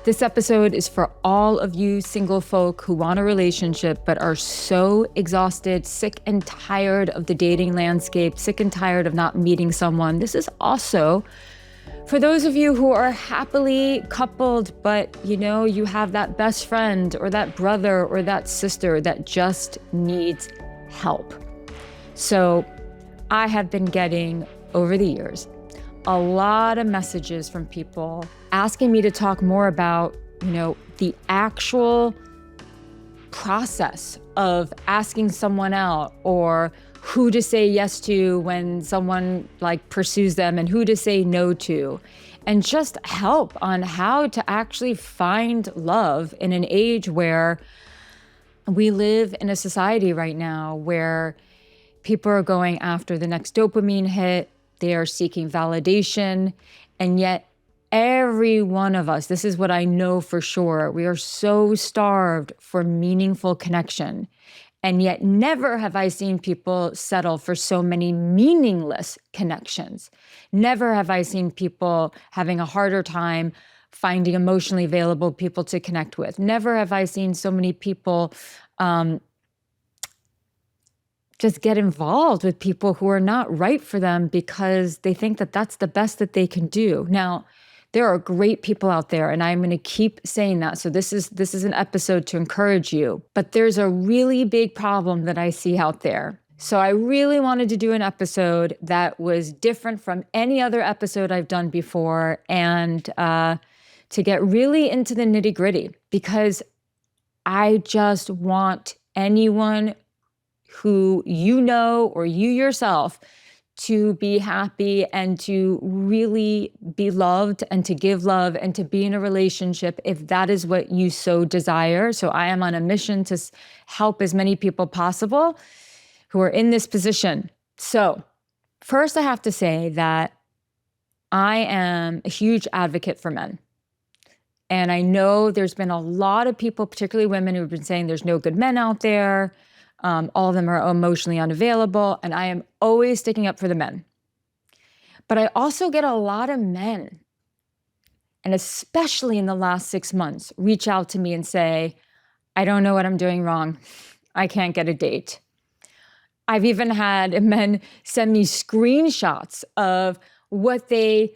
This episode is for all of you single folk who want a relationship but are so exhausted, sick and tired of the dating landscape, sick and tired of not meeting someone. This is also for those of you who are happily coupled, but you have that best friend or that brother or that sister that just needs help. So I have been getting, over the years, a lot of messages from people asking me to talk more about, the actual process of asking someone out, or who to say yes to when someone pursues them and who to say no to, and just help on how to actually find love in an age where we live in a society right now where people are going after the next dopamine hit. They are seeking validation. And yet every one of us, this is what I know for sure, we are so starved for meaningful connection. And yet never have I seen people settle for so many meaningless connections. Never have I seen people having a harder time finding emotionally available people to connect with. Never have I seen so many people just get involved with people who are not right for them because they think that that's the best that they can do. Now, there are great people out there, and I'm going to keep saying that. So this is an episode to encourage you. But there's a really big problem that I see out there. So I really wanted to do an episode that was different from any other episode I've done before, and to get really into the nitty-gritty, because I just want anyone who or you yourself to be happy and to really be loved and to give love and to be in a relationship if that is what you so desire. So I am on a mission to help as many people possible who are in this position. So first I have to say that I am a huge advocate for men. And I know there's been a lot of people, particularly women, who've been saying there's no good men out there. All of them are emotionally unavailable, and I am always sticking up for the men. But I also get a lot of men, and especially in the last 6 months, reach out to me and say, I don't know what I'm doing wrong. I can't get a date. I've even had men send me screenshots of what they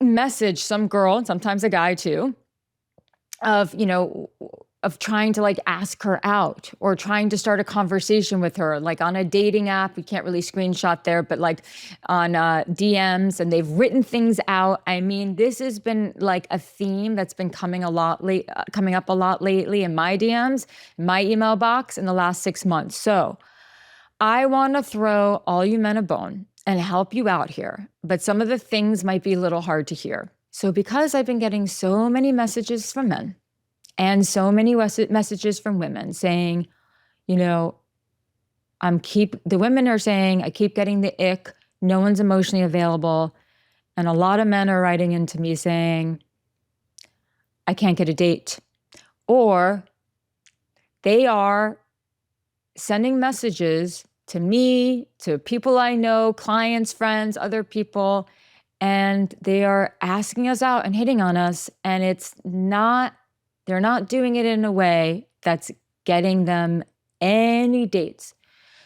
message some girl, and sometimes a guy too, of trying to ask her out or trying to start a conversation with her, on a dating app. We can't really screenshot there, but on DMs, and they've written things out. I mean, this has been a theme that's been coming up a lot lately in my DMs, my email box in the last 6 months. So I want to throw all you men a bone and help you out here. But some of the things might be a little hard to hear. So because I've been getting so many messages from men, and so many messages from women saying, the women are saying, I keep getting the ick, no one's emotionally available. And a lot of men are writing into me saying, I can't get a date. Or they are sending messages to me, to people I know, clients, friends, other people, and they are asking us out and hitting on us. And they're not doing it in a way that's getting them any dates.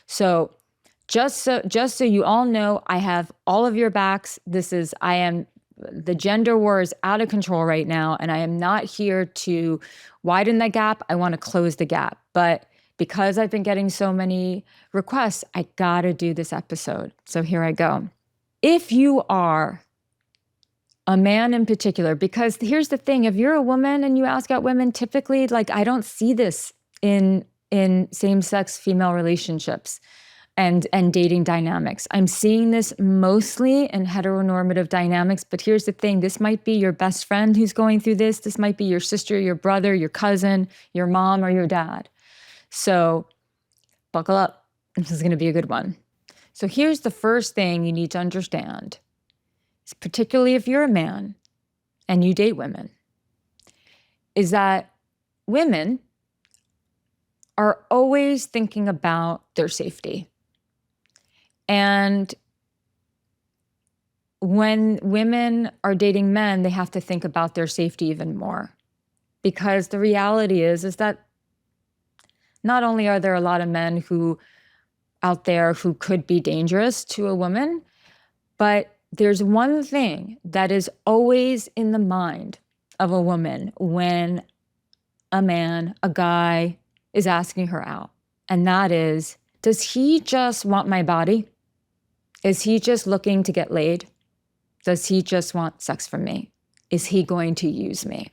So just so you all know, I have all of your backs. The gender war is out of control right now, and I am not here to widen the gap. I want to close the gap. But because I've been getting so many requests, I gotta do this episode. So here I go. If you are a man in particular, because here's the thing, if you're a woman and you ask out women, typically, I don't see this in same-sex female relationships and dating dynamics. I'm seeing this mostly in heteronormative dynamics, but here's the thing, this might be your best friend who's going through this. This might be your sister, your brother, your cousin, your mom, or your dad. So buckle up. This is going to be a good one. So here's the first thing you need to understand, particularly if you're a man and you date women, is that women are always thinking about their safety. And when women are dating men, they have to think about their safety even more. Because the reality is that not only are there a lot of men who out there who could be dangerous to a woman, but there's one thing that is always in the mind of a woman when a man, a guy, is asking her out. And that is, does he just want my body? Is he just looking to get laid? Does he just want sex from me? Is he going to use me?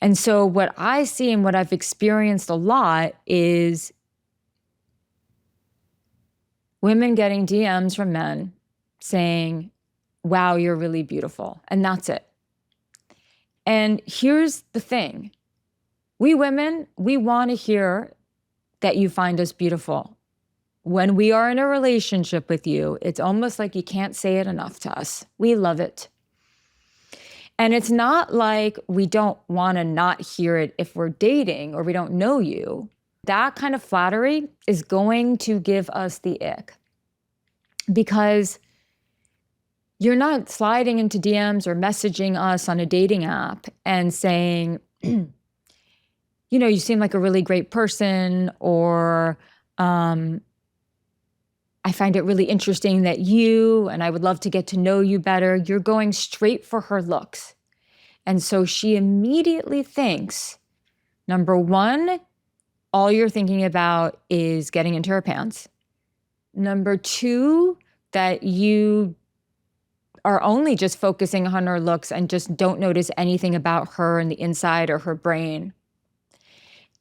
And so what I see and what I've experienced a lot is women getting DMs from men saying, wow, you're really beautiful. And that's it. And here's the thing. We women, we want to hear that you find us beautiful. When we are in a relationship with you, it's almost like you can't say it enough to us. We love it. And it's not like we don't want to not hear it if we're dating or we don't know you. That kind of flattery is going to give us the ick. Because you're not sliding into DMs or messaging us on a dating app and saying, you know, you seem like a really great person, or I find it really interesting that and I would love to get to know you better. You're going straight for her looks. And so she immediately thinks, number one, all you're thinking about is getting into her pants. Number two, that you are only just focusing on her looks and just don't notice anything about her and the inside or her brain.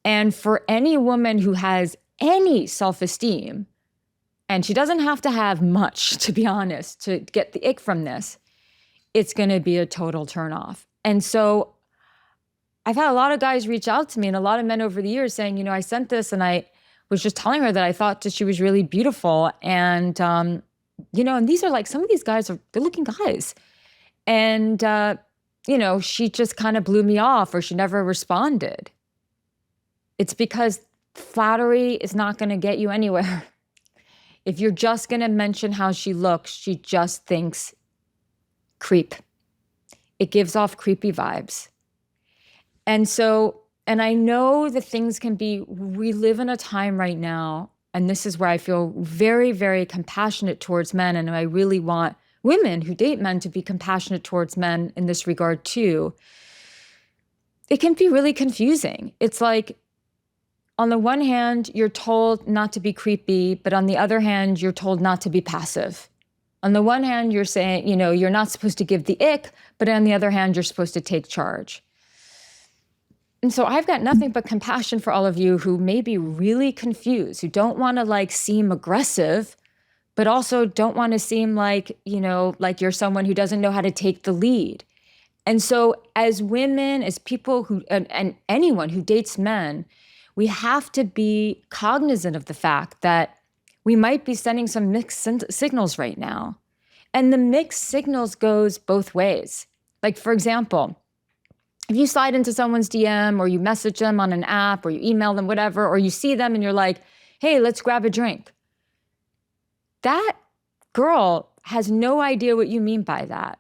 And for any woman who has any self-esteem, and she doesn't have to have much, to be honest, to get the ick from this, it's going to be a total turnoff. And so I've had a lot of guys reach out to me and a lot of men over the years saying, you know, I sent this and I was just telling her that I thought that she was really beautiful. And, you know, and these are like, some of these guys are good looking guys. And, you know, she just kind of blew me off, or she never responded. It's because flattery is not going to get you anywhere. If you're just going to mention how she looks, she just thinks creep. It gives off creepy vibes. And so, and I know that things can be, we live in a time right now, and this is where I feel very, very compassionate towards men. And I really want women who date men to be compassionate towards men in this regard too. It can be really confusing. It's like, on the one hand, you're told not to be creepy, but on the other hand, you're told not to be passive. On the one hand, you're saying, you know, you're not supposed to give the ick, but on the other hand, you're supposed to take charge. And so I've got nothing but compassion for all of you who may be really confused, who don't want to like seem aggressive, but also don't want to seem like, you know, like you're someone who doesn't know how to take the lead. And so as women, as people who, and anyone who dates men, we have to be cognizant of the fact that we might be sending some mixed signals right now. And the mixed signals goes both ways. Like, for example, if you slide into someone's DM or you message them on an app or you email them, whatever, or you see them and you're like, hey, let's grab a drink. That girl has no idea what you mean by that.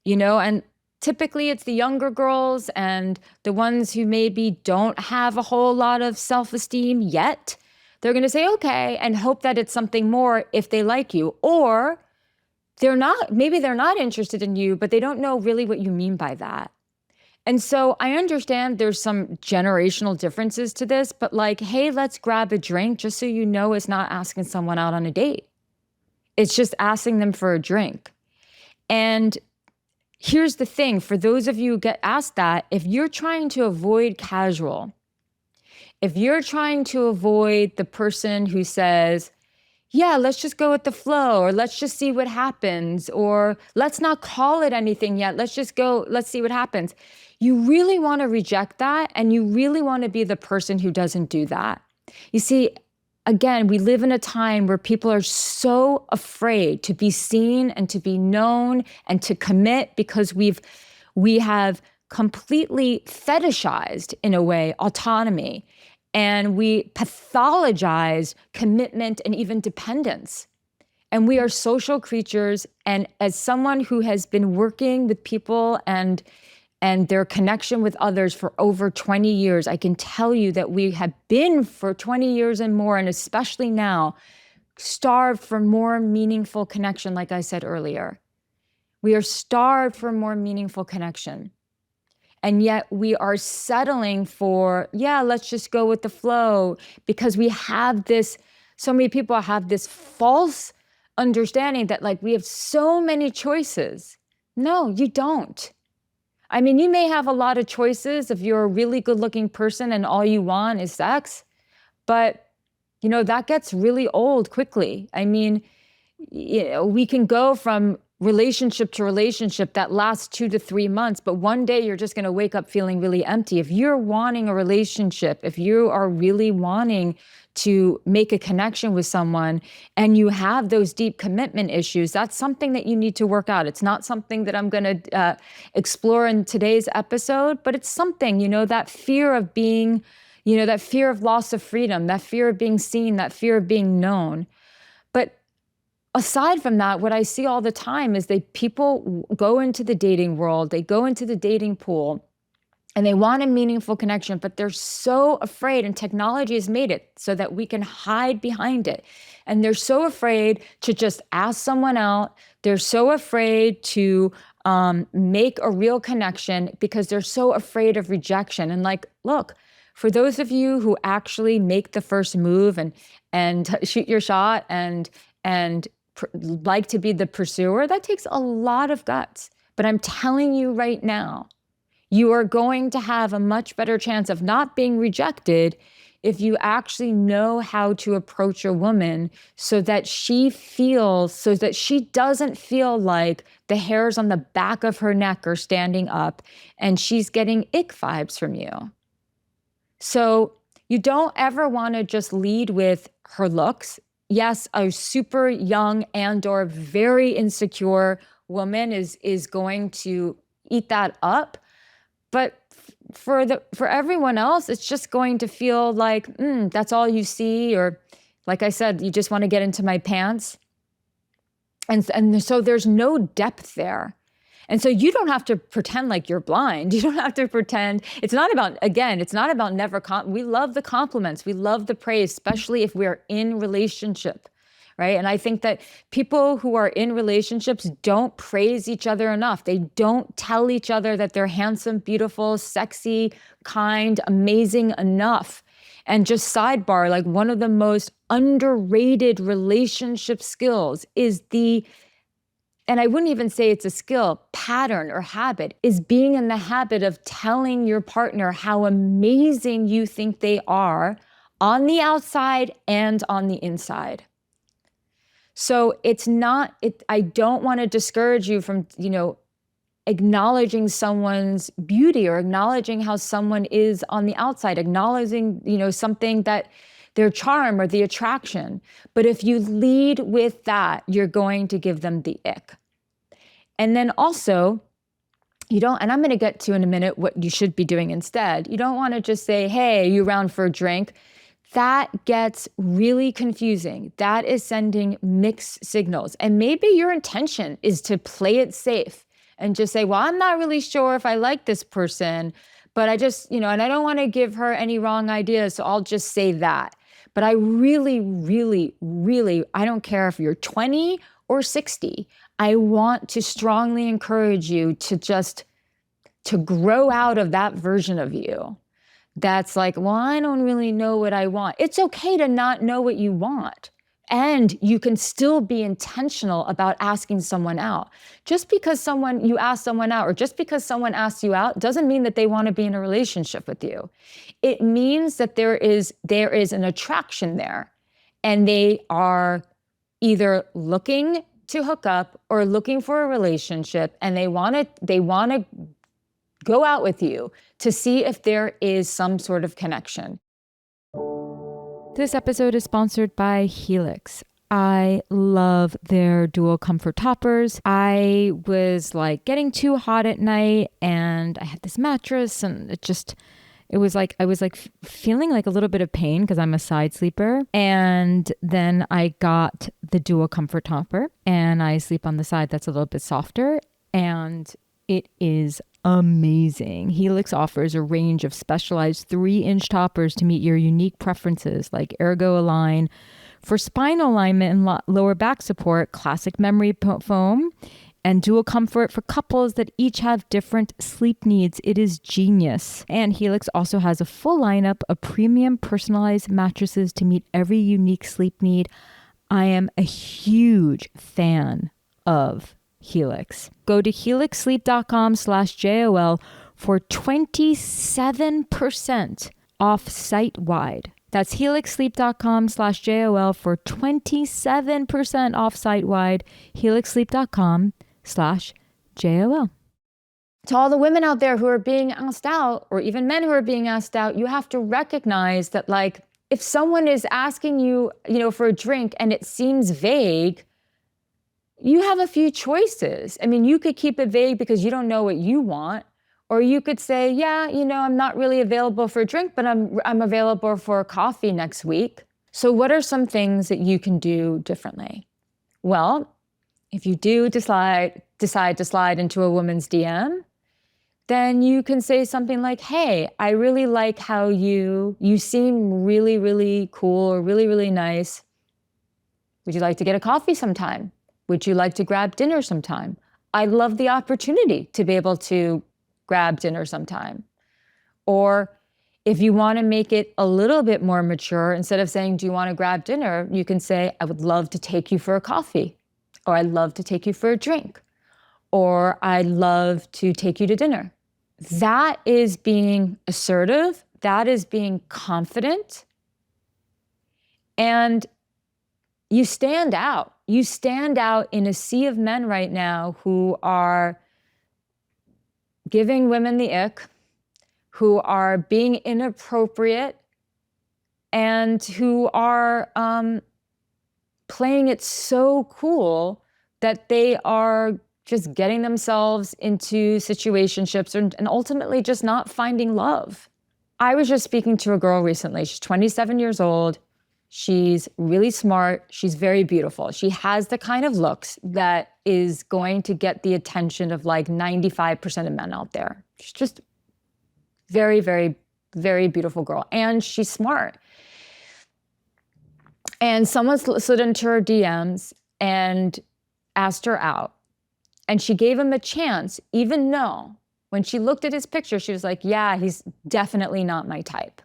You know, and typically it's the younger girls and the ones who maybe don't have a whole lot of self-esteem yet. They're going to say, okay, and hope that it's something more if they like you. Or maybe they're not interested in you, but they don't know really what you mean by that. And so I understand there's some generational differences to this, but like, hey, let's grab a drink, just so you know, it's not asking someone out on a date. It's just asking them for a drink. And here's the thing, for those of you who get asked that, if you're trying to avoid casual, if you're trying to avoid the person who says, yeah, let's just go with the flow, or let's just see what happens, or let's not call it anything yet, let's just go, let's see what happens. You really want to reject that, and you really want to be the person who doesn't do that. You see, again, we live in a time where people are so afraid to be seen and to be known and to commit because we have completely fetishized, in a way, autonomy. And we pathologize commitment and even dependence. And we are social creatures. And as someone who has been working with people and their connection with others for over 20 years, I can tell you that we have been for 20 years and more, and especially now, starved for more meaningful connection, like I said earlier. We are starved for more meaningful connection. And yet we are settling for, yeah, let's just go with the flow, because we have this, so many people have this false understanding that like we have so many choices. No, you don't. I mean, you may have a lot of choices if you're a really good looking person and all you want is sex, but you know, that gets really old quickly. I mean, you know, we can go from relationship to relationship that lasts 2 to 3 months, but one day you're just going to wake up feeling really empty. If you're wanting a relationship, if you are really wanting to make a connection with someone and you have those deep commitment issues, that's something that you need to work out. It's not something that I'm going to explore in today's episode, but it's something, you know, that fear of being, you know, that fear of loss of freedom, that fear of being seen, that fear of being known. But aside from that, what I see all the time is people go into the dating world, they go into the dating pool, and they want a meaningful connection, but they're so afraid, and technology has made it so that we can hide behind it. And they're so afraid to just ask someone out. They're so afraid to make a real connection because they're so afraid of rejection. And like, look, for those of you who actually make the first move and shoot your shot and like to be the pursuer, that takes a lot of guts. But I'm telling you right now, you are going to have a much better chance of not being rejected if you actually know how to approach a woman so that she doesn't feel like the hairs on the back of her neck are standing up and she's getting ick vibes from you. So you don't ever want to just lead with her looks. Yes, a super young and or very insecure woman is going to eat that up. But for everyone else, it's just going to feel like, that's all you see. Or like I said, you just want to get into my pants. And so there's no depth there. And so you don't have to pretend like you're blind. You don't have to pretend. It's not about we love the compliments. We love the praise, especially if we're in relationship, right? And I think that people who are in relationships don't praise each other enough. They don't tell each other that they're handsome, beautiful, sexy, kind, amazing enough. And just sidebar, like one of the most underrated relationship skills is and I wouldn't even say it's a skill, pattern or habit, is being in the habit of telling your partner how amazing you think they are on the outside and on the inside. So I don't want to discourage you from, acknowledging someone's beauty or acknowledging how someone is on the outside, acknowledging, something that their charm or the attraction. But if you lead with that, you're going to give them the ick. And then also, and I'm going to get to in a minute what you should be doing instead. You don't want to just say, hey, you around for a drink? That gets really confusing. That is sending mixed signals. And maybe your intention is to play it safe and just say, well, I'm not really sure if I like this person, but I just, and I don't want to give her any wrong ideas, so I'll just say that. But I really, really, really, I don't care if you're 20 or 60, I want to strongly encourage you to grow out of that version of you. That's like, well, I don't really know what I want. It's okay to not know what you want. And you can still be intentional about asking someone out. Just because you ask someone out, or just because someone asks you out, doesn't mean that they want to be in a relationship with you. It means that there is an attraction there, and they are either looking to hook up or looking for a relationship, and they want to go out with you to see if there is some sort of connection. This episode is sponsored by Helix. I love their dual comfort toppers. I was like getting too hot at night and I had this mattress and It was like, I was like feeling like a little bit of pain because I'm a side sleeper. And then I got the Duo Comfort Topper and I sleep on the side that's a little bit softer. And it is amazing. Helix offers a range of specialized 3-inch toppers to meet your unique preferences, like Ergo Align for spine alignment and lower back support, classic memory foam, and Dual Comfort for couples that each have different sleep needs. It is genius. And Helix also has a full lineup of premium personalized mattresses to meet every unique sleep need. I am a huge fan of Helix. Go to helixsleep.com/JOL for 27% off site-wide. That's helixsleep.com/JOL for 27% off site-wide. helixsleep.com/JOL. To all the women out there who are being asked out, or even men who are being asked out, you have to recognize that, like, if someone is asking you, for a drink and it seems vague, you have a few choices. I mean, you could keep it vague because you don't know what you want, or you could say, yeah, I'm not really available for a drink, but I'm available for a coffee next week. So what are some things that you can do differently? Well, if you do decide to slide into a woman's DM, then you can say something like, hey, I really like how you seem really, really cool or really, really nice. Would you like to get a coffee sometime? Would you like to grab dinner sometime? I'd love the opportunity to be able to grab dinner sometime. Or if you want to make it a little bit more mature, instead of saying, do you want to grab dinner? You can say, I would love to take you for a coffee, or I'd love to take you for a drink, or I'd love to take you to dinner. That is being assertive. That is being confident. And you stand out. You stand out in a sea of men right now who are giving women the ick, who are being inappropriate, and who are playing it so cool that they are just getting themselves into situationships and ultimately just not finding love. I was just speaking to a girl recently. She's 27 years old. She's really smart. She's very beautiful. She has the kind of looks that is going to get the attention of like 95% of men out there. She's just very, very, very beautiful girl. And she's smart. And someone slid into her DMs and asked her out. And she gave him a chance, even though when she looked at his picture, she was like, yeah, he's definitely not my type.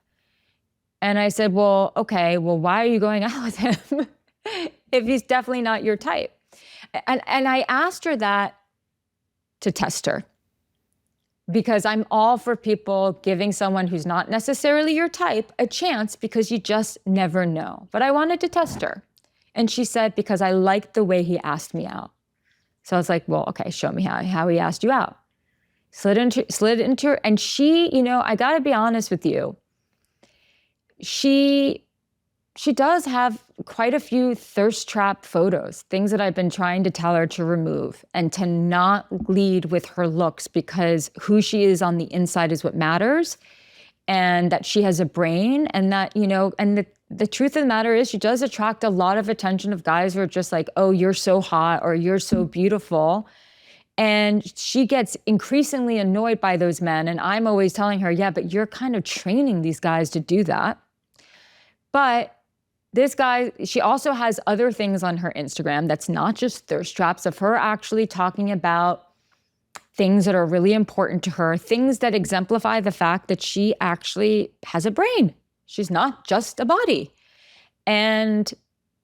And I said, well, okay, well, why are you going out with him if he's definitely not your type? And I asked her that to test her, because I'm all for people giving someone who's not necessarily your type a chance, because you just never know. But I wanted to test her. And she said, because I liked the way he asked me out. So I was like, well, okay, show me how he asked you out. Slid into her, and she, I gotta be honest with you, she does have quite a few thirst trap photos, things that I've been trying to tell her to remove and to not lead with her looks, because who she is on the inside is what matters, and that she has a brain, and that, and the truth of the matter is she does attract a lot of attention of guys who are just like, oh, you're so hot, or you're so beautiful. And she gets increasingly annoyed by those men. And I'm always telling her, yeah, but you're kind of training these guys to do that. But this guy, she also has other things on her Instagram that's not just thirst traps, of her actually talking about things that are really important to her, things that exemplify the fact that she actually has a brain. She's not just a body. And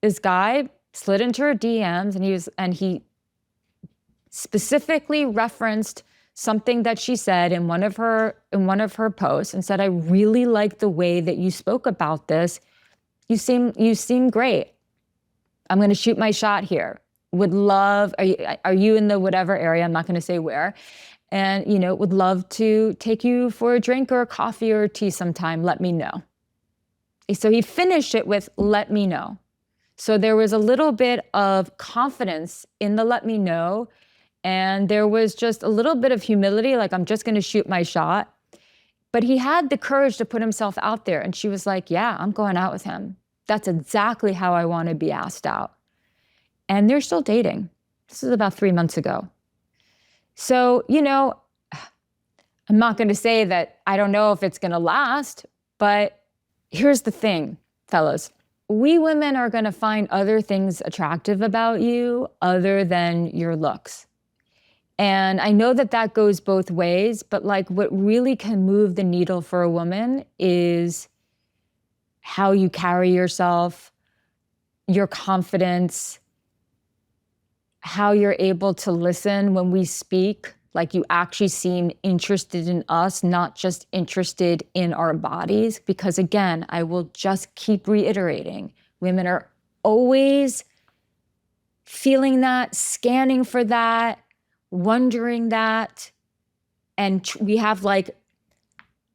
this guy slid into her DMs, and he specifically referenced something that she said in one of her posts, and said, I really like the way that you spoke about this. You seem great. I'm going to shoot my shot here. Would love, are you in the whatever area? I'm not going to say where. And, would love to take you for a drink or a coffee or a tea sometime. Let me know. So he finished it with, let me know. So there was a little bit of confidence in the let me know. And there was just a little bit of humility, like, I'm just going to shoot my shot. But he had the courage to put himself out there. And she was like, yeah, I'm going out with him. That's exactly how I want to be asked out. And they're still dating. This is about 3 months ago. So, I'm not going to say that I don't know if it's going to last, but here's the thing, fellas. We women are going to find other things attractive about you other than your looks. And I know that that goes both ways, but like what really can move the needle for a woman is how you carry yourself, your confidence, how you're able to listen when we speak, like you actually seem interested in us, not just interested in our bodies. Because again, I will just keep reiterating, women are always feeling that, scanning for that, wondering that. And we have like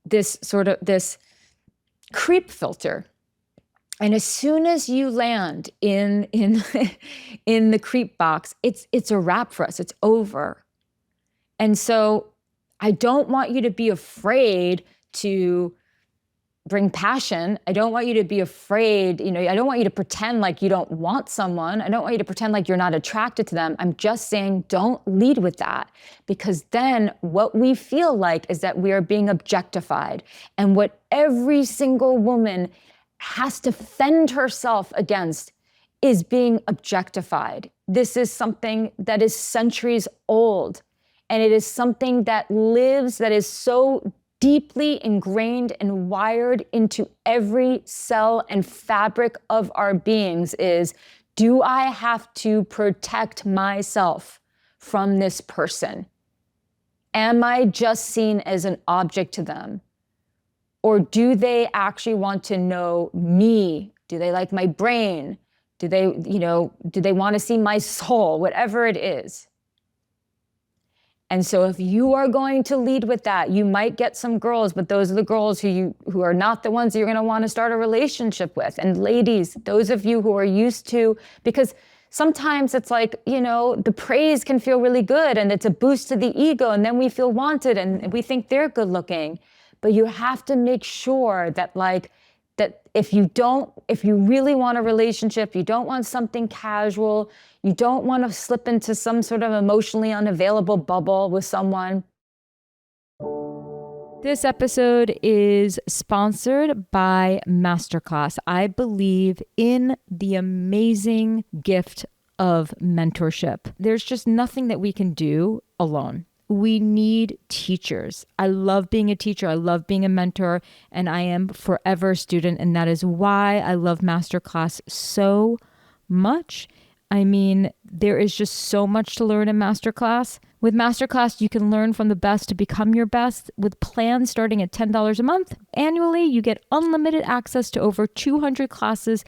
this creep filter. And as soon as you land in in the creep box, it's a wrap for us. It's over. And so I don't want you to be afraid to bring passion. I don't want you to be afraid, I don't want you to pretend like you don't want someone. I don't want you to pretend like you're not attracted to them. I'm just saying don't lead with that, because then what we feel like is that we are being objectified. And what every single woman has to fend herself against is being objectified. This is something that is centuries old. And it is something that lives, that is so deeply ingrained and wired into every cell and fabric of our beings is, do I have to protect myself from this person? Am I just seen as an object to them? Or do they actually want to know me? Do they like my brain? Do they want to see my soul? Whatever it is. And so if you are going to lead with that, you might get some girls, but those are the girls who are not the ones you're going to want to start a relationship with. And ladies, those of you who are used to, because sometimes it's like, the praise can feel really good and it's a boost to the ego, and then we feel wanted and we think they're good looking. But you have to make sure that if you really want a relationship, you don't want something casual, you don't want to slip into some sort of emotionally unavailable bubble with someone. This episode is sponsored by Masterclass. I believe in the amazing gift of mentorship. There's just nothing that we can do alone. We need teachers. I love being a teacher. I love being a mentor, and I am forever a student. And that is why I love Masterclass so much. I mean, there is just so much to learn in Masterclass. With Masterclass, you can learn from the best to become your best. With plans starting at $10 a month, annually, you get unlimited access to over 200 classes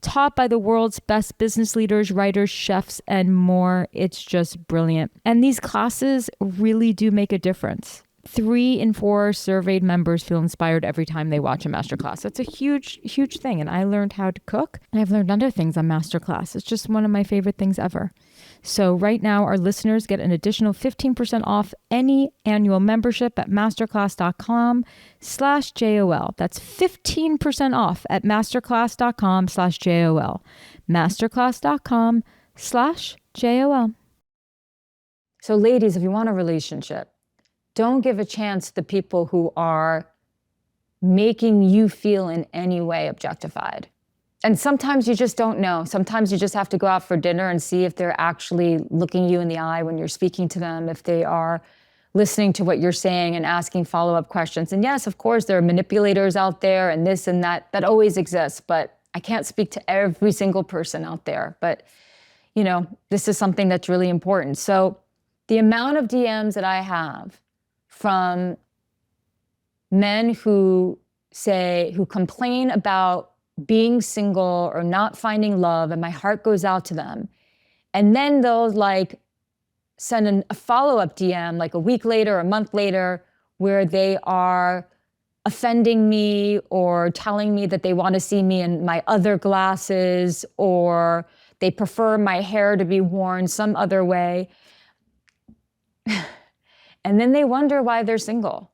taught by the world's best business leaders, writers, chefs, and more. It's just brilliant. And these classes really do make a difference. 3 in 4 surveyed members feel inspired every time they watch a masterclass. That's a huge, huge thing. And I learned how to cook, and I've learned other things on Masterclass. It's just one of my favorite things ever. So right now, our listeners get an additional 15% off any annual membership at masterclass.com/JOL. That's 15% off at masterclass.com/JOL. Masterclass.com/JOL. So ladies, if you want a relationship, don't give a chance to the people who are making you feel in any way objectified. And sometimes you just don't know. Sometimes you just have to go out for dinner and see if they're actually looking you in the eye when you're speaking to them, if they are listening to what you're saying and asking follow-up questions. And yes, of course, there are manipulators out there and this and that. That always exists, but I can't speak to every single person out there. But, this is something that's really important. So the amount of DMs that I have from men who complain about being single or not finding love, and my heart goes out to them. And then they'll send a follow-up DM like a week later, a month later, where they are offending me or telling me that they want to see me in my other glasses, or they prefer my hair to be worn some other way. And then they wonder why they're single.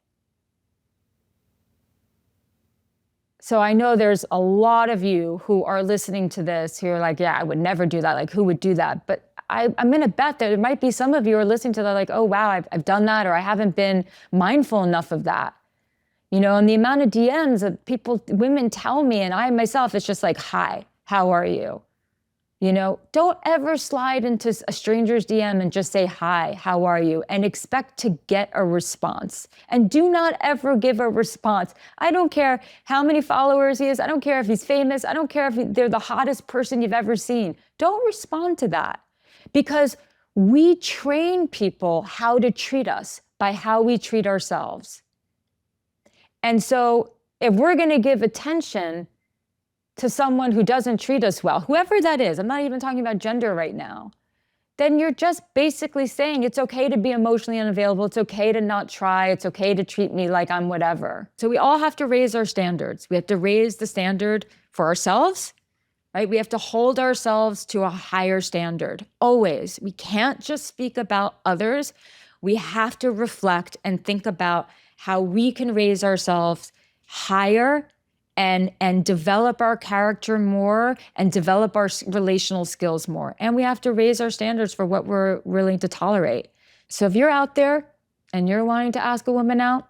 So I know there's a lot of you who are listening to this who are like, yeah, I would never do that. Like, who would do that? But I'm going to bet that there might be some of you who are listening to that like, oh, wow, I've done that, or I haven't been mindful enough of that. You know, and the amount of DMs that women tell me, and I myself, it's just like, hi, how are you? You know, don't ever slide into a stranger's DM and just say, hi, how are you? And expect to get a response. And do not ever give a response. I don't care how many followers he is. I don't care if he's famous. I don't care if they're the hottest person you've ever seen. Don't respond to that, because we train people how to treat us by how we treat ourselves. And so if we're going to give attention to someone who doesn't treat us well, whoever that is, I'm not even talking about gender right now, then you're just basically saying it's okay to be emotionally unavailable. It's okay to not try. It's okay to treat me like I'm whatever. So we all have to raise our standards. We have to raise the standard for ourselves, right? We have to hold ourselves to a higher standard, always. We can't just speak about others. We have to reflect and think about how we can raise ourselves higher and develop our character more and develop our relational skills more. And we have to raise our standards for what we're willing to tolerate. So if you're out there and you're wanting to ask a woman out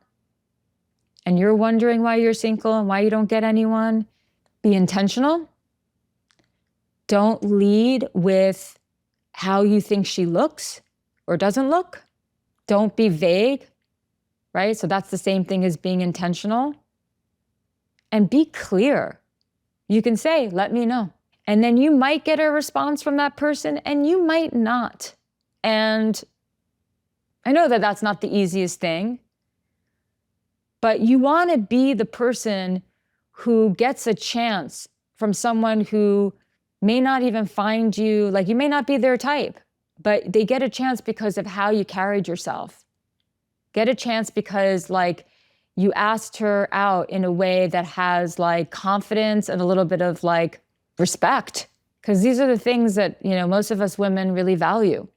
and you're wondering why you're single and why you don't get anyone, be intentional. Don't lead with how you think she looks or doesn't look. Don't be vague, right? So that's the same thing as being intentional. And be clear. You can say, let me know. And then you might get a response from that person and you might not. And I know that that's not the easiest thing, but you want to be the person who gets a chance from someone who may not even find you, like you may not be their type, but they get a chance because of how you carried yourself. Get a chance because like you asked her out in a way that has like confidence and a little bit of like respect. Because these are the things that, you know, most of us women really value.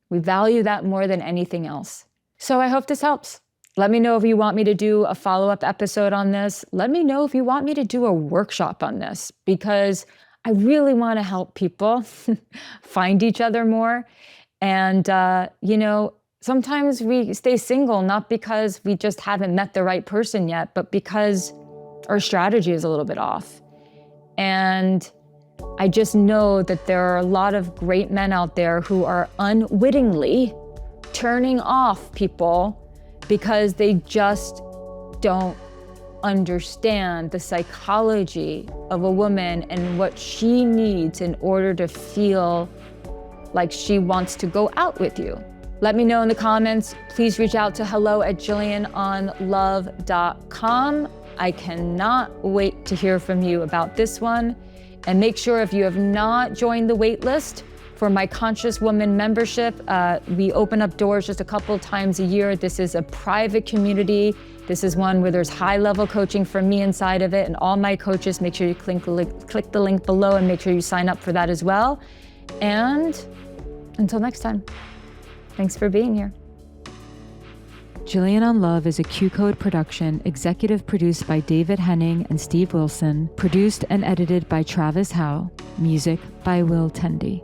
We value that more than anything else. So I hope this helps. Let me know if you want me to do a follow-up episode on this. Let me know if you want me to do a workshop on this, because I really want to help people find each other more. And, you know, sometimes we stay single, not because we just haven't met the right person yet, but because our strategy is a little bit off. And I just know that there are a lot of great men out there who are unwittingly turning off people because they just don't understand the psychology of a woman and what she needs in order to feel like she wants to go out with you. Let me know in the comments. Please reach out to hello@JillianOnLove.com. I cannot wait to hear from you about this one. And make sure if you have not joined the waitlist for my Conscious Woman membership, we open up doors just a couple of times a year. This is a private community. This is one where there's high-level coaching from me inside of it and all my coaches. Make sure you click the link below and make sure you sign up for that as well. And until next time. Thanks for being here. Jillian On Love is a QCODE production, executive produced by David Henning and Steve Wilson, produced and edited by Travis Howe, music by Will Tendy.